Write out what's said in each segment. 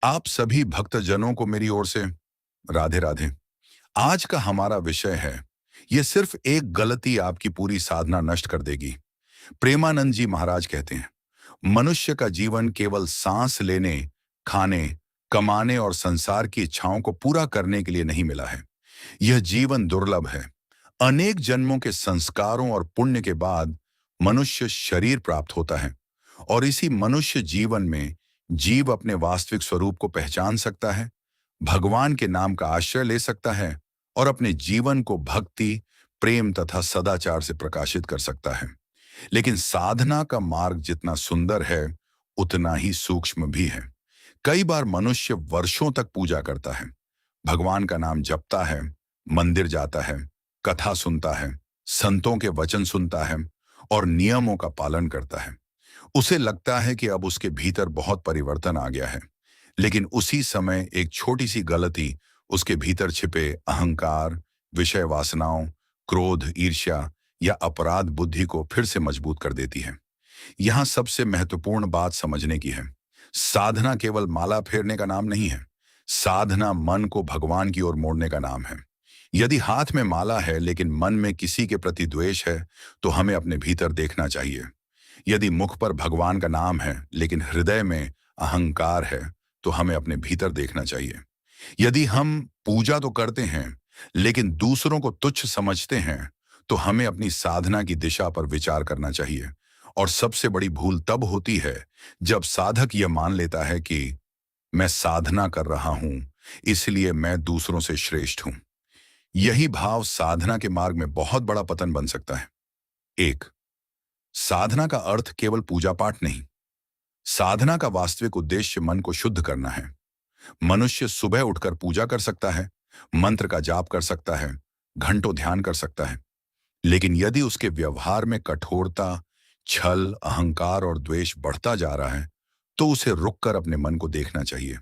आप सभी भक्तजनों को मेरी ओर से राधे राधे। आज का हमारा विषय है, ये सिर्फ एक गलती आपकी पूरी साधना नष्ट कर देगी। प्रेमानंद जी महाराज कहते हैं, मनुष्य का जीवन केवल सांस लेने, खाने, कमाने और संसार की इच्छाओं को पूरा करने के लिए नहीं मिला है। यह जीवन दुर्लभ है। अनेक जन्मों के संस्कारों और पुण्य के बाद मनुष्य शरीर प्राप्त होता है और इसी मनुष्य जीवन में जीव अपने वास्तविक स्वरूप को पहचान सकता है, भगवान के नाम का आश्रय ले सकता है और अपने जीवन को भक्ति, प्रेम तथा सदाचार से प्रकाशित कर सकता है। लेकिन साधना का मार्ग जितना सुंदर है, उतना ही सूक्ष्म भी है। कई बार मनुष्य वर्षों तक पूजा करता है, भगवान का नाम जपता है, मंदिर जाता है, कथा सुनता है, संतों के वचन सुनता है और नियमों का पालन करता है। उसे लगता है कि अब उसके भीतर बहुत परिवर्तन आ गया है, लेकिन उसी समय एक छोटी सी गलती उसके भीतर छिपे अहंकार, विषय वासनाओं, क्रोध, ईर्ष्या या अपराध बुद्धि को फिर से मजबूत कर देती है। यहां सबसे महत्वपूर्ण बात समझने की है, साधना केवल माला फेरने का नाम नहीं है। साधना मन को भगवान की ओर मोड़ने का नाम है। यदि हाथ में माला है लेकिन मन में किसी के प्रति द्वेष है, तो हमें अपने भीतर देखना चाहिए। यदि मुख पर भगवान का नाम है लेकिन हृदय में अहंकार है, तो हमें अपने भीतर देखना चाहिए। यदि हम पूजा तो करते हैं लेकिन दूसरों को तुच्छ समझते हैं, तो हमें अपनी साधना की दिशा पर विचार करना चाहिए। और सबसे बड़ी भूल तब होती है जब साधक यह मान लेता है कि मैं साधना कर रहा हूं, इसलिए मैं दूसरों से श्रेष्ठ हूं। यही भाव साधना के मार्ग में बहुत बड़ा पतन बन सकता है। एक, साधना का अर्थ केवल पूजा पाठ नहीं। साधना का वास्तविक उद्देश्य मन को शुद्ध करना है। मनुष्य सुबह उठकर पूजा कर सकता है, मंत्र का जाप कर सकता है, घंटों ध्यान कर सकता है, लेकिन यदि उसके व्यवहार में कठोरता, छल, अहंकार और द्वेष बढ़ता जा रहा है, तो उसे रुककर अपने मन को देखना चाहिए।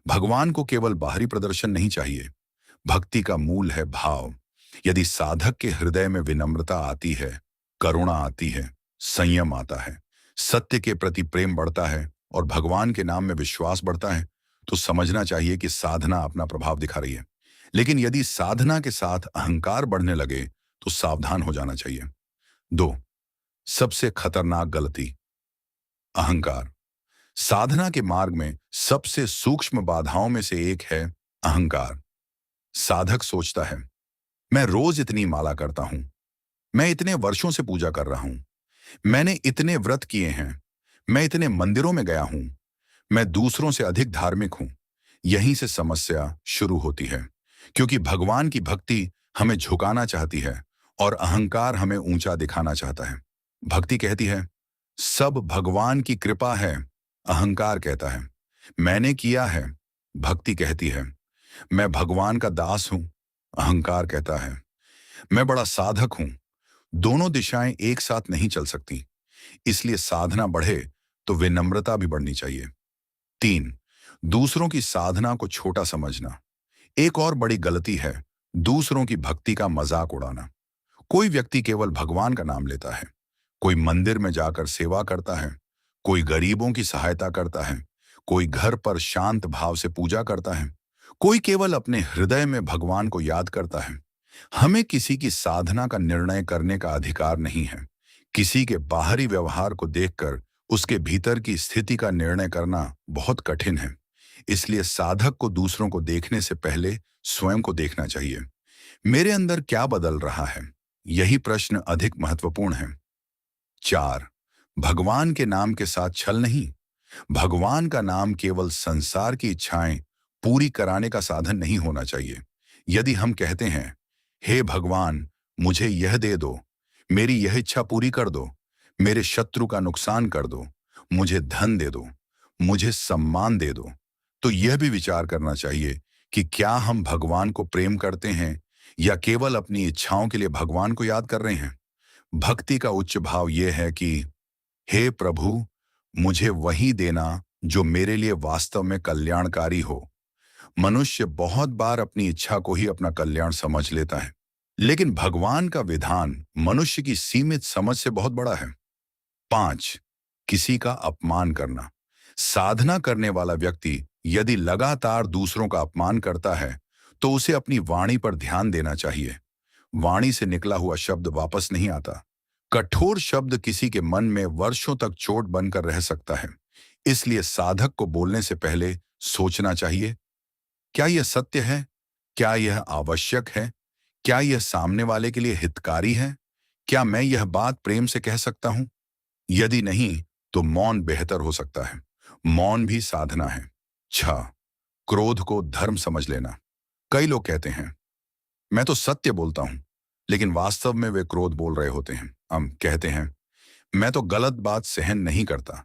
भगवान को केवल बाहरी प्रदर्शन नहीं चाहिए, भक्ति का मूल है भाव। यदि साधक के हृदय में विनम्रता आती है, करुणा आती है, संयम आता है, सत्य के प्रति प्रेम बढ़ता है और भगवान के नाम में विश्वास बढ़ता है, तो समझना चाहिए कि साधना अपना प्रभाव दिखा रही है। लेकिन यदि साधना के साथ अहंकार बढ़ने लगे, तो सावधान हो जाना चाहिए। दो, सबसे खतरनाक गलती, अहंकार। साधना के मार्ग में सबसे सूक्ष्म बाधाओं में से एक है अहंकार। साधक सोचता है, मैं रोज इतनी माला करता हूं, मैं इतने वर्षों से पूजा कर रहा हूं, मैंने इतने व्रत किए हैं, मैं इतने मंदिरों में गया हूं, मैं दूसरों से अधिक धार्मिक हूं। यहीं से समस्या शुरू होती है, क्योंकि भगवान की भक्ति हमें झुकाना चाहती है और अहंकार हमें ऊंचा दिखाना चाहता है। भक्ति कहती है, सब भगवान की कृपा है। अहंकार कहता है, मैंने किया है। भक्ति कहती है, मैं भगवान का दास हूं। अहंकार कहता है, मैं बड़ा साधक हूं। दोनों दिशाएं एक साथ नहीं चल सकती। इसलिए साधना बढ़े तो विनम्रता भी बढ़नी चाहिए। तीन, दूसरों की साधना को छोटा समझना। एक और बड़ी गलती है दूसरों की भक्ति का मजाक उड़ाना। कोई व्यक्ति केवल भगवान का नाम लेता है, कोई मंदिर में जाकर सेवा करता है, कोई गरीबों की सहायता करता है, कोई घर पर शांत भाव से पूजा करता है, कोई केवल अपने हृदय में भगवान को याद करता है। हमें किसी की साधना का निर्णय करने का अधिकार नहीं है। किसी के बाहरी व्यवहार को देखकर उसके भीतर की स्थिति का निर्णय करना बहुत कठिन है। इसलिए साधक को दूसरों को देखने से पहले स्वयं को देखना चाहिए। मेरे अंदर क्या बदल रहा है, यही प्रश्न अधिक महत्वपूर्ण है। चार, भगवान के नाम के साथ छल नहीं। भगवान का नाम केवल संसार की इच्छाएं पूरी कराने का साधन नहीं होना चाहिए। यदि हम कहते हैं, हे भगवान, मुझे यह दे दो, मेरी यह इच्छा पूरी कर दो, मेरे शत्रु का नुकसान कर दो, मुझे धन दे दो, मुझे सम्मान दे दो, तो यह भी विचार करना चाहिए कि क्या हम भगवान को प्रेम करते हैं या केवल अपनी इच्छाओं के लिए भगवान को याद कर रहे हैं। भक्ति का उच्च भाव यह है कि हे प्रभु, मुझे वही देना जो मेरे लिए वास्तव में कल्याणकारी हो। मनुष्य बहुत बार अपनी इच्छा को ही अपना कल्याण समझ लेता है, लेकिन भगवान का विधान मनुष्य की सीमित समझ से बहुत बड़ा है। पांच, किसी का अपमान करना। साधना करने वाला व्यक्ति यदि लगातार दूसरों का अपमान करता है तो उसे अपनी वाणी पर ध्यान देना चाहिए। वाणी से निकला हुआ शब्द वापस नहीं आता। कठोर शब्द किसी के मन में वर्षों तक चोट बनकर रह सकता है। इसलिए साधक को बोलने से पहले सोचना चाहिए, क्या यह सत्य है? क्या यह आवश्यक है? क्या यह सामने वाले के लिए हितकारी है? क्या मैं यह बात प्रेम से कह सकता हूं? यदि नहीं, तो मौन बेहतर हो सकता है। मौन भी साधना है। 6, क्रोध को धर्म समझ लेना। कई लोग कहते हैं, मैं तो सत्य बोलता हूं, लेकिन वास्तव में वे क्रोध बोल रहे होते हैं। हम कहते हैं, मैं तो गलत बात सहन नहीं करता,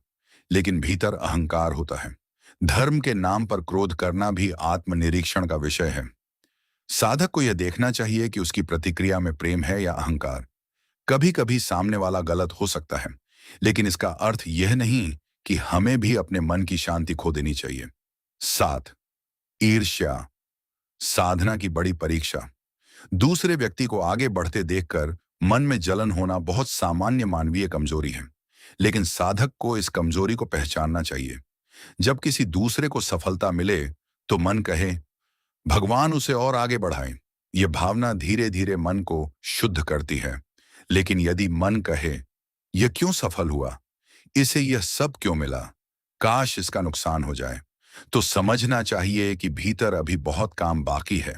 लेकिन भीतर अहंकार होता है। धर्म के नाम पर क्रोध करना भी आत्मनिरीक्षण का विषय है। साधक को यह देखना चाहिए कि उसकी प्रतिक्रिया में प्रेम है या अहंकार। कभी कभी सामने वाला गलत हो सकता है, लेकिन इसका अर्थ यह नहीं कि हमें भी अपने मन की शांति खो देनी चाहिए। 7, ईर्ष्या, साधना की बड़ी परीक्षा। दूसरे व्यक्ति को आगे बढ़ते देखकर मन में जलन होना बहुत सामान्य मानवीय कमजोरी है, लेकिन साधक को इस कमजोरी को पहचानना चाहिए। जब किसी दूसरे को सफलता मिले तो मन कहे, भगवान उसे और आगे बढ़ाए। यह भावना धीरे धीरे मन को शुद्ध करती है। लेकिन यदि मन कहे, यह क्यों सफल हुआ, इसे यह सब क्यों मिला, काश इसका नुकसान हो जाए, तो समझना चाहिए कि भीतर अभी बहुत काम बाकी है।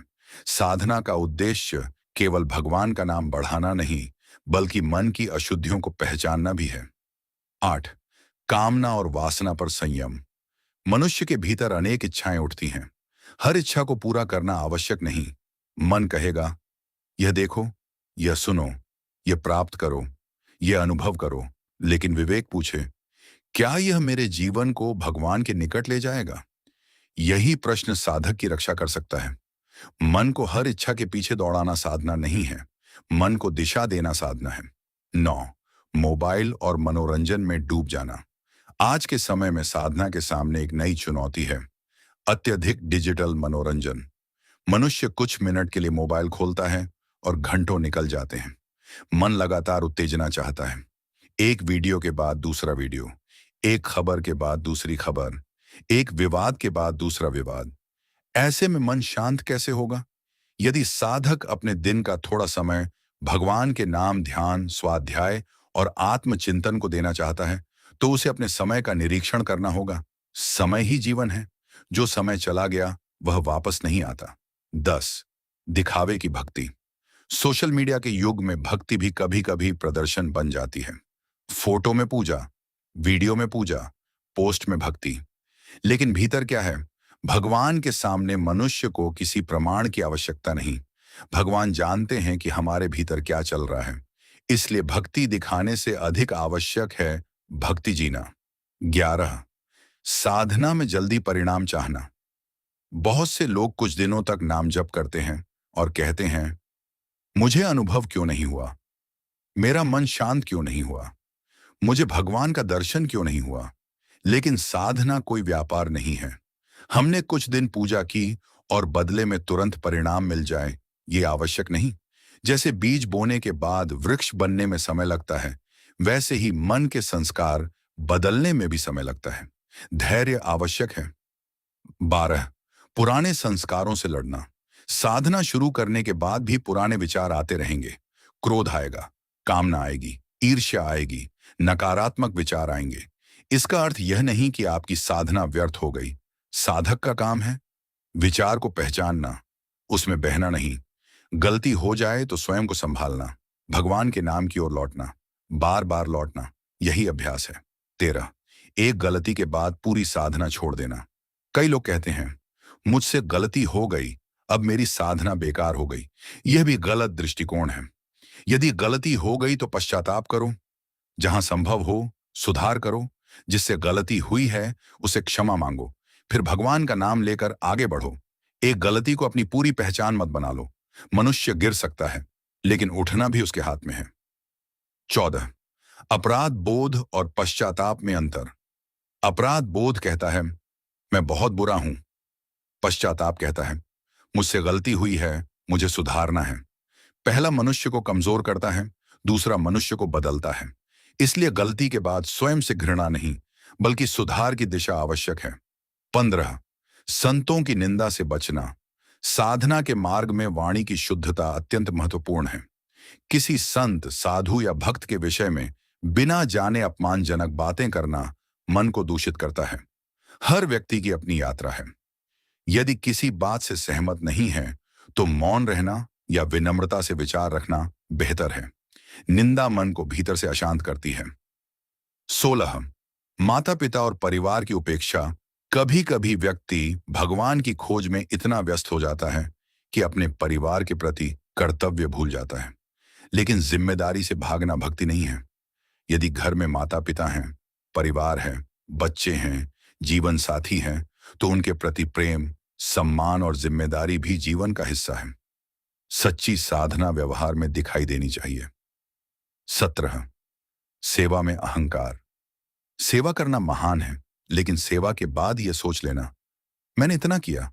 साधना का उद्देश्य केवल भगवान का नाम बढ़ाना नहीं, बल्कि मन की अशुद्धियों को पहचानना भी है। 8, कामना और वासना पर संयम। मनुष्य के भीतर अनेक इच्छाएं उठती हैं। हर इच्छा को पूरा करना आवश्यक नहीं। मन कहेगा, यह देखो, यह सुनो, यह प्राप्त करो, यह अनुभव करो। लेकिन विवेक पूछे, क्या यह मेरे जीवन को भगवान के निकट ले जाएगा? यही प्रश्न साधक की रक्षा कर सकता है। मन को हर इच्छा के पीछे दौड़ाना साधना नहीं है, मन को दिशा देना साधना है। 9, मोबाइल और मनोरंजन में डूब जाना। आज के समय में साधना के सामने एक नई चुनौती है, अत्यधिक डिजिटल मनोरंजन। मनुष्य कुछ मिनट के लिए मोबाइल खोलता है और घंटों निकल जाते हैं। मन लगातार उत्तेजना चाहता है। एक वीडियो के बाद दूसरा वीडियो, एक खबर के बाद दूसरी खबर, एक विवाद के बाद दूसरा विवाद। ऐसे में मन शांत कैसे होगा? यदि साधक अपने दिन का थोड़ा समय भगवान के नाम, ध्यान, स्वाध्याय और आत्मचिंतन को देना चाहता है, तो उसे अपने समय का निरीक्षण करना होगा। समय ही जीवन है। जो समय चला गया वह वापस नहीं आता। 10, दिखावे की भक्ति। सोशल मीडिया के युग में भक्ति भी कभी कभी प्रदर्शन बन जाती है। फोटो में पूजा, वीडियो में पूजा, पोस्ट में भक्ति। लेकिन भीतर क्या है? भगवान के सामने मनुष्य को किसी प्रमाण की आवश्यकता नहीं। भगवान जानते हैं कि हमारे भीतर क्या चल रहा है। इसलिए भक्ति दिखाने से अधिक आवश्यक है भक्ति जीना। 11, साधना में जल्दी परिणाम चाहना। बहुत से लोग कुछ दिनों तक नाम जप करते हैं और कहते हैं, मुझे अनुभव क्यों नहीं हुआ, मेरा मन शांत क्यों नहीं हुआ, मुझे भगवान का दर्शन क्यों नहीं हुआ। लेकिन साधना कोई व्यापार नहीं है। हमने कुछ दिन पूजा की और बदले में तुरंत परिणाम मिल जाए, ये आवश्यक नहीं। जैसे बीज बोने के बाद वृक्ष बनने में समय लगता है, वैसे ही मन के संस्कार बदलने में भी समय लगता है। धैर्य आवश्यक है। 12, पुराने संस्कारों से लड़ना। साधना शुरू करने के बाद भी पुराने विचार आते रहेंगे। क्रोध आएगा, कामना आएगी, ईर्ष्या आएगी, नकारात्मक विचार आएंगे। इसका अर्थ यह नहीं कि आपकी साधना व्यर्थ हो गई। साधक का काम है विचार को पहचानना, उसमें बहना नहीं। गलती हो जाए तो स्वयं को संभालना, भगवान के नाम की ओर लौटना, बार बार लौटना, यही अभ्यास है। 13, एक गलती के बाद पूरी साधना छोड़ देना। कई लोग कहते हैं, मुझसे गलती हो गई, अब मेरी साधना बेकार हो गई। यह भी गलत दृष्टिकोण है। यदि गलती हो गई तो पश्चाताप करो, जहां संभव हो सुधार करो, जिससे गलती हुई है उसे क्षमा मांगो, फिर भगवान का नाम लेकर आगे बढ़ो। एक गलती को अपनी पूरी पहचान मत बना लो। मनुष्य गिर सकता है, लेकिन उठना भी उसके हाथ में है। 14, अपराध बोध और पश्चाताप में अंतर। अपराध बोध कहता है, मैं बहुत बुरा हूं। पश्चाताप कहता है, मुझसे गलती हुई है, मुझे सुधारना है। पहला मनुष्य को कमजोर करता है, दूसरा मनुष्य को बदलता है। इसलिए गलती के बाद स्वयं से घृणा नहीं, बल्कि सुधार की दिशा आवश्यक है। 15, संतों की निंदा से बचना। साधना के मार्ग में वाणी की शुद्धता अत्यंत महत्वपूर्ण है। किसी संत, साधु या भक्त के विषय में बिना जाने अपमानजनक बातें करना मन को दूषित करता है। हर व्यक्ति की अपनी यात्रा है। यदि किसी बात से सहमत नहीं है तो मौन रहना या विनम्रता से विचार रखना बेहतर है। निंदा मन को भीतर से अशांत करती है। 16, माता पिता और परिवार की उपेक्षा। कभी कभी व्यक्ति भगवान की खोज में इतना व्यस्त हो जाता है कि अपने परिवार के प्रति कर्तव्य भूल जाता है। लेकिन जिम्मेदारी से भागना भक्ति नहीं है। यदि घर में माता पिता हैं, परिवार है, बच्चे हैं, जीवन साथी हैं, तो उनके प्रति प्रेम, सम्मान और जिम्मेदारी भी जीवन का हिस्सा है। सच्ची साधना व्यवहार में दिखाई देनी चाहिए। 17, सेवा में अहंकार। सेवा करना महान है, लेकिन सेवा के बाद यह सोच लेना, मैंने इतना किया,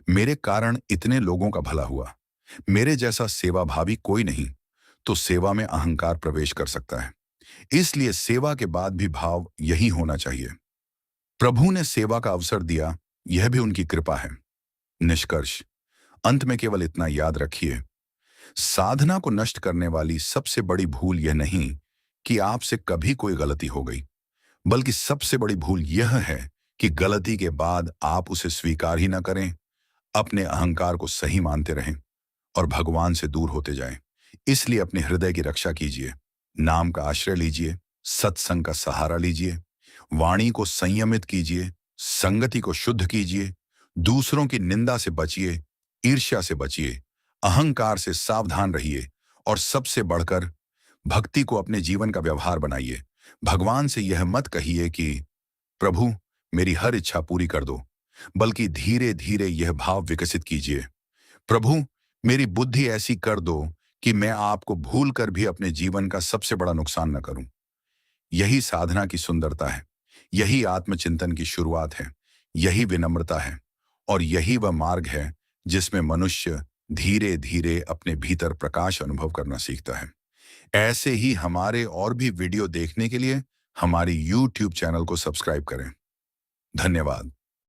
मेरे कारण इतने लोगों का भला हुआ, मेरे जैसा सेवाभावी कोई नहीं, तो सेवा में अहंकार प्रवेश कर सकता है। इसलिए सेवा के बाद भी भाव यही होना चाहिए, प्रभु ने सेवा का अवसर दिया, यह भी उनकी कृपा है। निष्कर्ष, अंत में केवल इतना याद रखिए, साधना को नष्ट करने वाली सबसे बड़ी भूल यह नहीं कि आपसे कभी कोई गलती हो गई, बल्कि सबसे बड़ी भूल यह है कि गलती के बाद आप उसे स्वीकार ही न करें, अपने अहंकार को सही मानते रहें और भगवान से दूर होते जाएं। इसलिए अपने हृदय की रक्षा कीजिए, नाम का आश्रय लीजिए, सत्संग का सहारा लीजिए, वाणी को संयमित कीजिए, संगति को शुद्ध कीजिए, दूसरों की निंदा से बचिए, ईर्ष्या से बचिए, अहंकार से सावधान रहिए और सबसे बढ़कर भक्ति को अपने जीवन का व्यवहार बनाइए। भगवान से यह मत कहिए कि प्रभु मेरी हर इच्छा पूरी कर दो, बल्कि धीरे धीरे यह भाव विकसित कीजिए, प्रभु मेरी बुद्धि ऐसी कर दो कि मैं आपको भूलकर भी अपने जीवन का सबसे बड़ा नुकसान न करूं। यही साधना की सुंदरता है, यही आत्मचिंतन की शुरुआत है, यही विनम्रता है और यही वह मार्ग है जिसमें मनुष्य धीरे धीरे अपने भीतर प्रकाश अनुभव करना सीखता है। ऐसे ही हमारे और भी वीडियो देखने के लिए हमारी YouTube चैनल को सब्सक्राइब करें। धन्यवाद।